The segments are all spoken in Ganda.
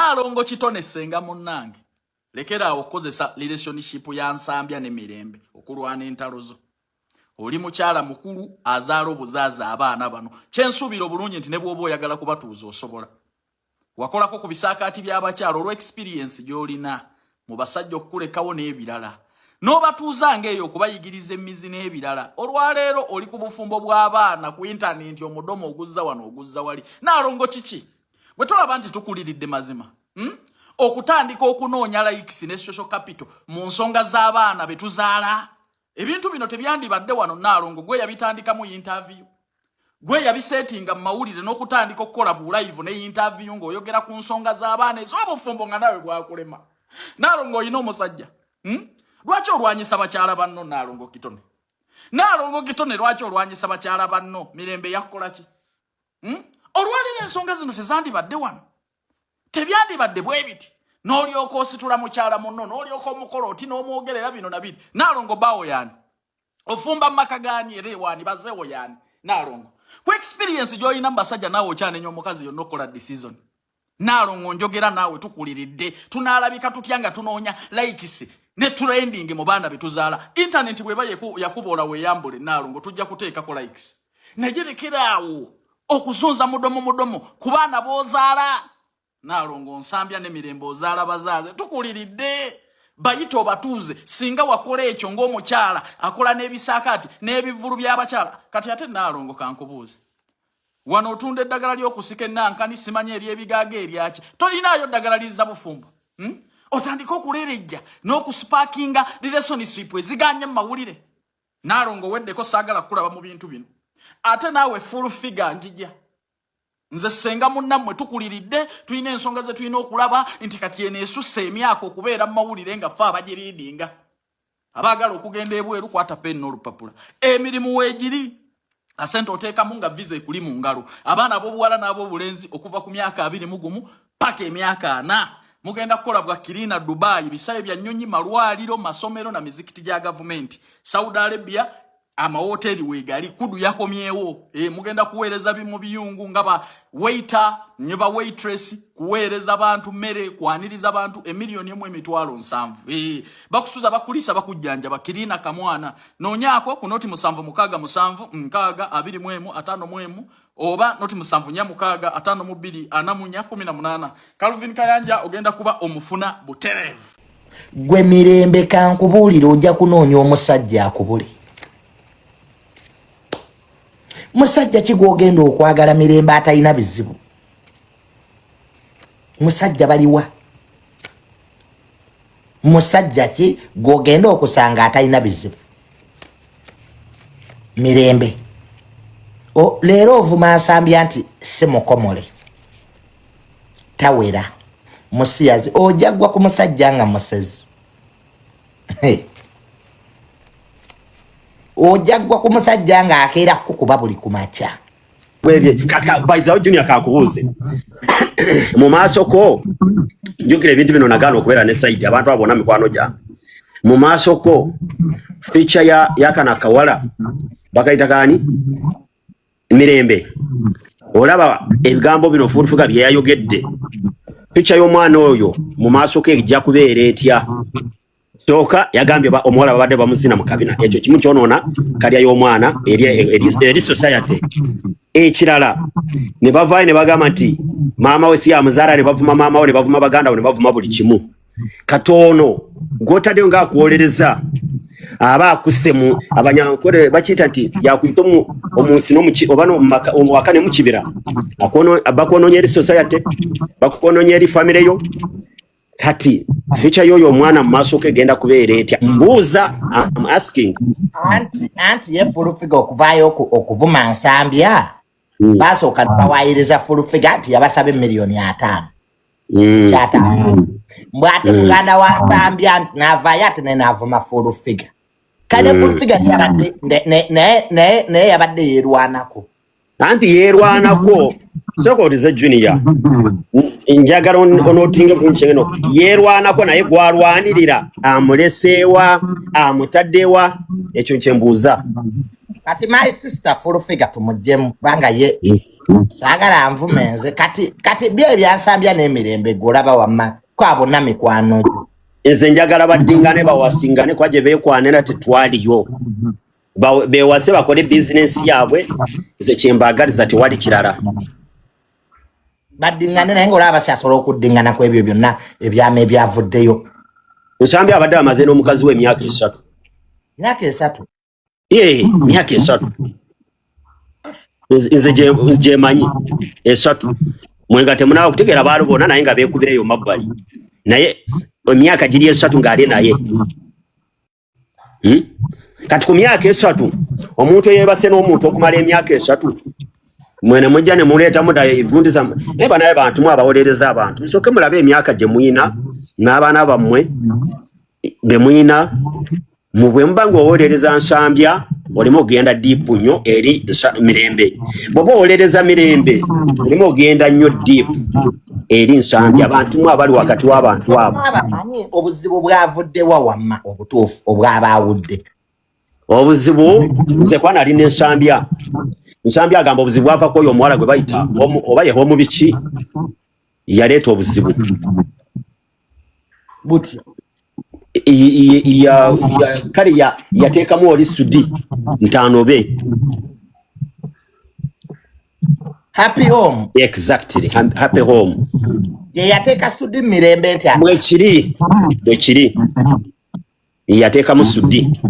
Nalongo Kitone Senga munnange lekera okozesa relationship ya Nsambya ne Mirembe okulwana entalozo. Oli mukyala mukulu azaala obuzaza abaana bano kyensubira obulungi nti ne bwoba oyagala kubatuuza osobola. Wakolako ku bisaakaati by'abakyala olwo experience gy'olina mu basajja okukulekawo n'ebirala. N'obatuuza ng'eyo okubayigiriza emmizi n'ebirala. Olwaleero oli ku bufumbo bw'abaana ku internet omudomo oguzza wano oguzza wali. Nalongo kiki? Bwe tolaba nti tukuliridde mazima. Okutandika okunoonya likes ne social capital mu nsonga z'abaana be tuzaala. Ebintu bino tebyandibadde wano Nalongo gwe yabitandika mu interview. Gwe yabisettinga mu mawulire n'okutandika okukola bu live ne interview ng'oyogera ku nsonga z'abaana ez'obufumbo nga nawe gwakulema. Nalongo oyina omusajja. Lwaki olwanyisa bakyala banno Nalongo Kitone? Nalongo Kitone lwaki olwanyisa bakyala banno Mirembe yakola ki? Olwalira ensonga zino tezandibadde wano. Tebyandibadde bwe biti. N'olyoka ositula mukyala munno n'olyoka omukolo oti n'omwogerera bino na bino. Nalongo bawo yani. Ofumba maka gani era ewani bazeewo yani. Nalongo. Ku experience gy'olina mu basajja naawe okyanenya omukazi yonna okola decision. Nalongo njogera naawe tukuliridde. Tunaalabika tutya nga tunoonya likes ne trending mu baana be tuzaala. Internet bw'eba yakuboola weeyambule Nalongo tujja kuteekako likes. Nagerekeraawo okuzunza mudomo ku baana b'ozaala. Nalongo Nsambya ne Mirembe ozaala bazaaze tukuliridde. Bayito batuuze singa wakola ekyo ng'omukyala akola n'ebisaakaati n'ebivulu by'abakyala. Kati ate Nalongo kankubuuze. Wano otunda eddagala ly'okusika ennankani simanye ery'ebigaaga eryaki. Toyinaayo ddagala lizza bufumbo. Otandika okulerejja n'okusparkinga relationship eziganye mu mawulire. Nalongo weddeko saagala kulaba mu bintu bino. Ate naawe full figure njijja. Nze senga munnammwe tukuliridde tuyina ensonga ze tuyina okulaba nti kati eno esusse emyaka okubeera mu mawulire nga ffe abagiridinga. Abaagala okugenda ebweru kwata peni n'olupapula. Emirimu weegiri. Asente oteekamu nga visa ekuli mu ngalo. Abaana ab'obuwala n'ab'obulenzi okuva ku myaka 21 paka emyaka 4. Mugenda kukola bwa kirina Dubai bisaye bya nnyonyi malwaliro masomero na mizikiti gya gavumenti. Saudi Arabia amahoteli weegali kudu yakomyewo. Mugenda kuweereza bimu biyungu nga ba waiter ne ba waitress kuweereza abantu mmere kwaniriza abantu $1,700,000. Bakusuza bakulisa bakujjanja bakirina kamwana nonyako ku noti 7,7,7,6,21,5 oba noti 7,6,5,2,4,18. Calvin Kayanja ogenda kuba omufuna buterevu. Gwe Mirembe kankubuulira ojja kunoonya omusajja akubule. Musajja ki gw'ogenda okwagala Mirembe atalina bizibu? Musajja baliwa? Musajja ki gw'ogenda okusanga atalina bizibu? Mirembe. Leero ovuma Nsambya nti si mukomole. Tawera. Musiyazi. Ojja gwa ku musajja nga musezi. Ojagwa ku musajja nga akeera kukuba buli kumacha. Kati baizawo Junior kakubuuze. Mu maaso ko njukira ebintu bino nagano okubeera ne side abantu abona mikwano gyange. Mu maaso ko feature ya kana kawala bakaita kani Mirembe. Olaba ebigambo bino fuufuga bye yayogedde. Feature y'omwana oyo mu maaso ke ejja kubeera etya. Soka yagambye omuwala babadde bamuzina mu kabina. Ekyo kimu kyonoona kalya y'omwana eri society. Ekirala ne bavaayo ne bagamba nti maama we si amuzaala ne bavuma maama we ne bavuma baganda we ne bavuma buli kimu. Katono gw'otaddeyo ng'akuwolereza aba akusse mu abanyankole bakiyita nti yakuyita omunsi oba wakane mu kibira. Bakwonoonye eri society, bakwonoonye eri famire yo. Kati feature yoyo omwana mu maaso ke genda kubeera etya? Mbuuza, I'm asking. Anti ye full figure okuvaayo okuvuma Nsambya. Basooka bawaayiriza full figure anti yabasaba $5,000,000. Mbwate muganda wa Nsambya nti n'avaayo ate n'avuma full figure. Kale full figure naye yabadde yeerwanako. Anti yeerwanako. Soko otize Junior. Njagala onotinge ku nchengeno. Yeerwanako naye gwalwanirira. Amuleseewa, amutaddewa. Ekyo nkyembuuza. Kati my sister full figure tumujjemu banga ye sagala nvumenze kati bye byansambya n'emirembe golaba wamma kwabona mikwano gyo nze njagala baddingane bawasingane kwaje beekwanira tetwaliyo bewase bakole business yaabwe nze kyembagaliza tewali kirala baddingane naye ng'olaba kyasobola okuddingana ku ebyo byonna ebyama ebyavuddeyo Nsambi abadde amaze n'omukazi w'emyaka 3 myaka 3 myaka 3 nze gyemanyi 3 mwenga temunaawo kutegeera baalubona naye nga beekubireyo mabbali naye emyaka giri 3 ng'ali naye kati ku myaka 3 omuntu yeebase n'omuntu okumala emyaka 3 mwene mujja ne muleeta mudayo evundiza naye banaye bantu mu abawolereza abantu musooke mulabe emyaka gye muyina n'abaana bammwe be muyina mu bwe muba ng'owolereza Nsambya olimu ogenda diipu nnyo eri Mirembe bw'oba owolereza Mirembe olimu ogenda nnyo diipu eri Nsambya abantu mu abali wakati w'abantu abo abamanyi obuzibu bwavuddewa wamma obutuufu obwabaawudde obuzibu nze kwa nali ne Nsambya agamba obuzibu bwava kwoyo omuwala gwe bayita oba yehomu biki yaleeta obuzibu butyo kale yateekamu oli sudi ntanobe happy home exactly happy home ye yateeka sudi Mirembe nti bwekiri yateekamu sudi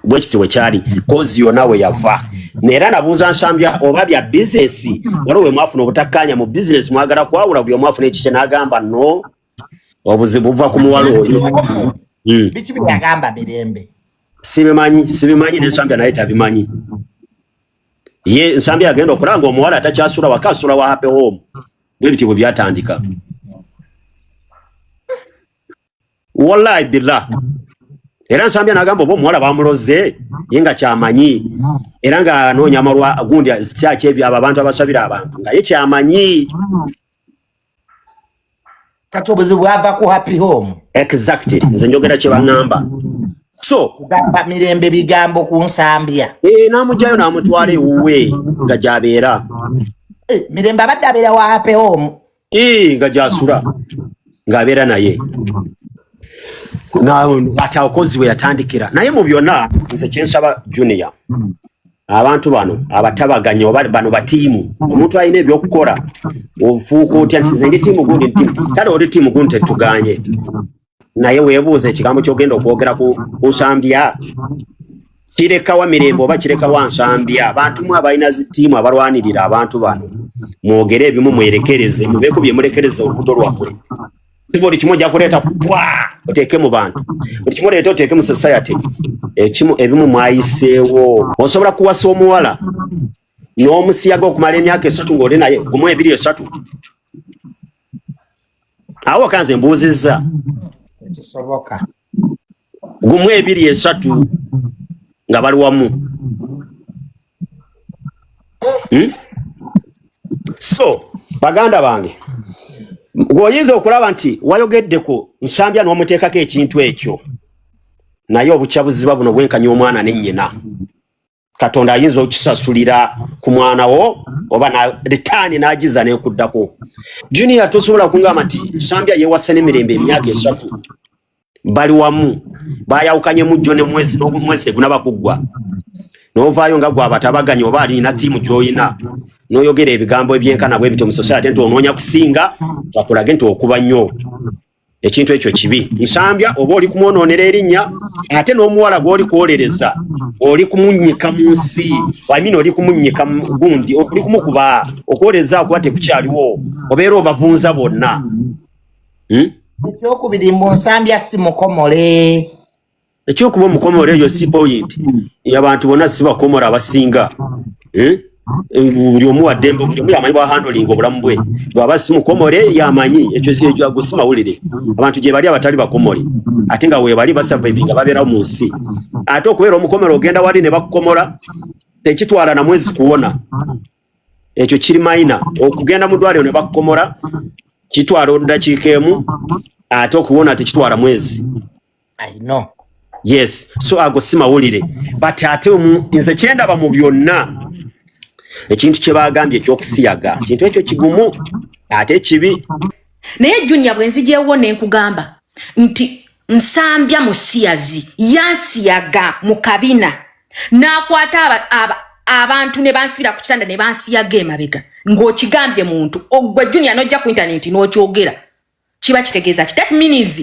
bwekiti wekyali kozi yonna we yava neera nabuuza Nsambya oba bya bizinesi waliwo we mwafuna obutakkanya mu bizinesi mwagala kwawula buli omwafuna ekikye n'agamba no obuzibu buva ku muwala oyo biki byagamba Mirembe sibimanyi ne Nsambya naye tabimanyi ye Nsambya agenda okulanga omuwala atakyasula waka asula wa happy home bwebiti bwe byatandika wallahi billah era Nsambya n'agamba oba omuwala bamuloze ye nga kyamanyi era nga anoonya amalwa gundi kyaki ebyo abo abantu abasabira abantu nga ye kyamanyi kati obuzibu bwava ku happy home exactly nze njogera kye baŋŋamba so kugamba Mirembe bigambo ku Nsambya n'amugyayo n'amutwala ewuwe nga gy'abeera Mirembe abadde abeera wa happy home nga gy'asula ng'abeera naye ati akozi we yatandikira naye mu byonna nze kyensaba Junior abantu bano abatabaganya oba bano batiimu omuntu alina ebyokukola ofuuka otya nti nze ndi tiimu gundi kale oli tiimu gundi tetuganye naye weebuuza ekigambo kyogenda okwogera ku Nsambya kirekawa Mirembe oba kirekawa Nsambya abantu mu abalina zitiimu abalwanirira abantu bano mwogere ebimu mwerekereze mubeeko bye mulekereza olubuto lwammwe buli kimu ojja kuleeta oteeke mu bantu buli kimu leeta oteeke mu society ebimu mwayiseewo osobola kuwasa omuwala n'omusiyaga okumala emyaka 3 ng'oli naye gumu 2-3 awo kanze mbuuzizza kisoboka gumu 2-3 nga bali wamu so baganda bange gwoyinza okulaba nti wayogeddeko Nsambya n'omuteekako ekintu ekyo naye obukya buziba buno bwenkanya omwana n'ennyina Katonda ayinza okisasulira ku mwana wo oba na ritaani n'agiza n'ekuddako Junior tosobola kungamba nti Nsambya yeewase ne Mirembe emyaka 3 bali wamu bayawukanye mujjo ne mwezi gunaba kuggwa n'ovaayo nga gwabatabaganya oba alina tiimu gy'oyina n'oyogera ebigambo ebyenkana bwe bityo mu society nti onoonya kusinga bakulage nti okuba nnyo ekintu ekyo kibi Nsambya oba oli kumwonoonera erinnya ate n'omuwala gw'oli kwolereza oli kumunyika mu nsi wamini oli kumunyika gundi oli kumukuba okwolereza akuba tekukyaliwo obeera obavunza bonna ekyokubiri mbu Nsambya si mukomole ekyokuba omukomole eyo si point y'abantu bonna si bakomole abasinga buli omu waddembe buli omu yamanyi bwa handling obulamu bwe bw'aba si mukomole yamanyi ekyo ago si mawulire abantu gye bali abatali bakomole ate nga weebali basurvivinga babeerawo mu nsi ate okubeera omukomole ogenda wali ne bakukomola tekitwala na mwezi kuwona ekyo kiri mayina okugenda mu ddwaliro ne bakukomola kitwala oddakiika emu ate okuwona tekitwala mwezi I know yes so ago si mawulire but ate nze kyendaba mu byonna ekintu kye bagambye eky'okusiyaga kintu ekyo kigumu ate kibi. Naye Junior bwenzijewo ne nkugamba nti nsambya musiyazi yansiyaga mu kabina n'akwata abantu ne bansibira ku kitanda ne bansiyaga emabega ng'okigambye muntu ogwe Junior n'ojja ku internet n'okyogera kiba kitegeeza ki? That means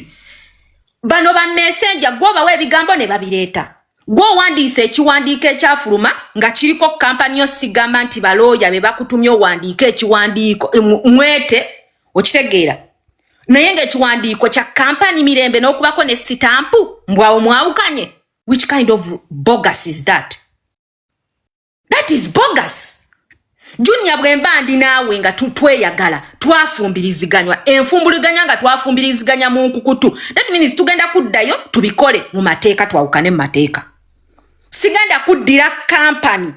bano ba messenger gwobawa ebigambo ne babireeta gwo wandiise ekiwandiiko ekyafuluma nga kiriko kampani yosigamba nti balooya be bakutumye owandiika ekiwandiiko mwete okitegeera naye ng'ekiwandiiko kya kampani Mirembe n'okubako ne sitampu mbwawo mwawukanye. Which kind of bogus is that? That is bogus. Junior bwembandi naawe nga tweyagala twafumbiriziganywa enfumbuliganya nga twafumbiriziganya mu nkukutu. That means tugenda kuddayo tubikole mu mateeka twawukane mu mateeka. Sigenda kuddira kampani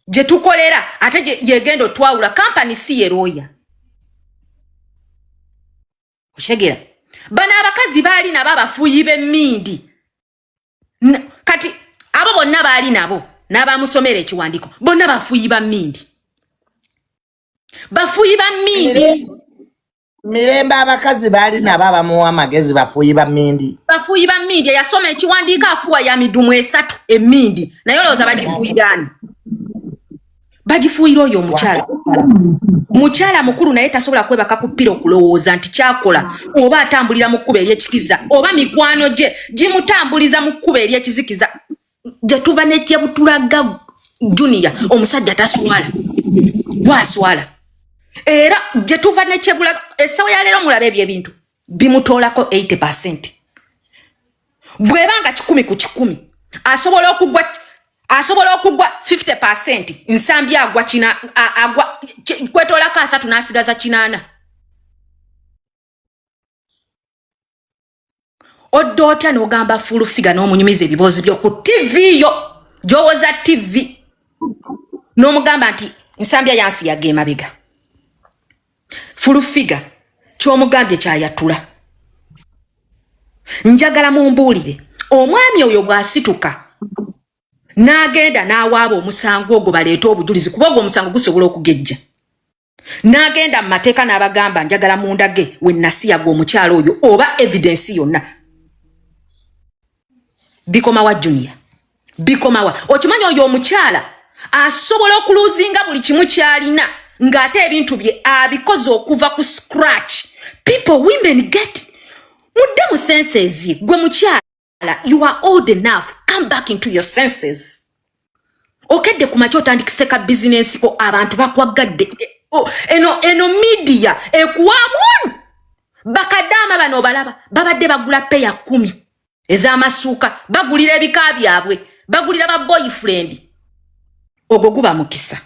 je tukolera ate je yegendo twawula kampani si yeroya. Oshegera bana abakazi bali nabo abafuyi b'emmindi kati abo bonna bali nabo n'abamusomera ekiwandiko bonna bafuyi ba mmindi. Bafuyi ba mmindi Mirembe abakazi bali nabo abamuwa amagezi bafuyi ba mmindi. Bafuyi ba mmindi yasoma ekiwandiko afuwa ya midumu 3 emmindi naye olowooza bagifuyirani. Bagifuuyira oyo omukyala. Mukyala mukulu naye tasobola kwebaka ku ppira okulowooza nti kyakola oba atambulira mu kkubo ery'ekikiza oba mikwano gye gimutambuliza mu kkubo ery'ekizikiza. Gye tuva n'ekyebutulaga Junior omusajja taswala gwaswala era gye tuva n'ekyebulaga essawa ya leero mulabe ebintu bimutoolako 80%. Bwebanga 100 ku 100 asobola okugwa 50%. Nsambi agwa kina agwa kwetoolako 3 n'asigaza 8. Odota n'ogamba full figure n'omunyumiza ebibozi by'oku TV yo gyowoza TV n'omugamba nti nsambya yansi yage emabega. Full figure ky'omugambye kyayatula. Njagala mumbuulire omwami oyo bw'asituka n'agenda n'awaaba omusango ogwo baleeta obujulizi kuba ogwo omusango gusobola okugejja. N'agenda mu mateeka n'abagamba njagala mundage we nasiyaga omukyala oyo oba evidence yonna. Bikomawa Junior. Bikomawa. Okimanyi oyo omukyala asobola okuluzinga buli kimu kyalina ng'ate ebintu bye abikoze okuva ku scratch. People, women get mudde mu senses gwe mukyala. You are old enough. Come back into your senses. Okedde kumacho tandikiseka business ko abantu bakwagadde. Eno media ekuwamu. Bakadama bano balaba babadde bagula peya 10 ez'amasuuka bagulira ebika byabwe bagulira ba boyfriend. Ogwo guba mukisa.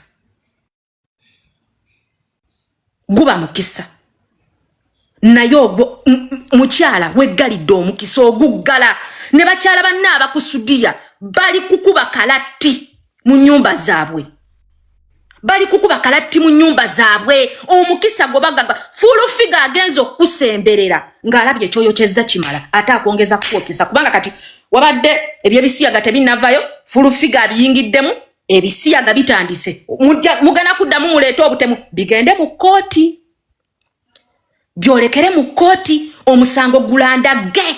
Guba mukisa. Naye ogwo mukyala weggalidde omukisa oguggala. Ne bakyala banna abakusudia bali kukuba kalatti mu nyumba zaabwe. Bali kukuba kalatti mu nyumba zaabwe. Omukisa gobagaga full figure agenzo kusemberera ng'alabye kyoyokyezza kimala ate akwongeza kuokisa kubanga kati wabadde ebyebisiyaga tebinavayo full figure biyingiddemu ebisiyaga bitandise mugana kuddamu muleeta obutemu bigende mu kooti byolekere mu kooti omusango gulandage.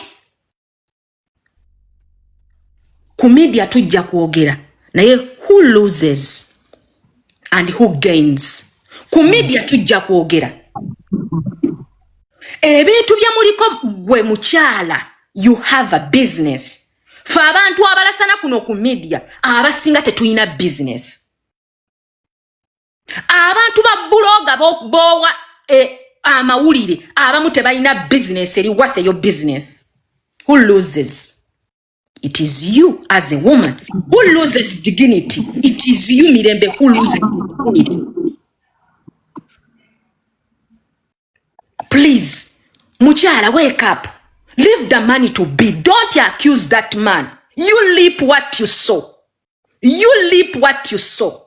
Ku media tujja kwogera naye who loses and who gains. Ku media tujja kwogera ebintu bya muliko gwe mukyala you have a business. Fa abantu abalasana kuno ku media abasinga tetuyina business. Abantu ba bloga bowa amawulire abamu tebalina business eri worth your business. Who loses? It is you as a woman. Who loses dignity? It is you, Mirembe, who loses dignity. Please, muchala, wake up. Leave the money to be. Don't accuse that man. You reap what you sow. You reap what you sow.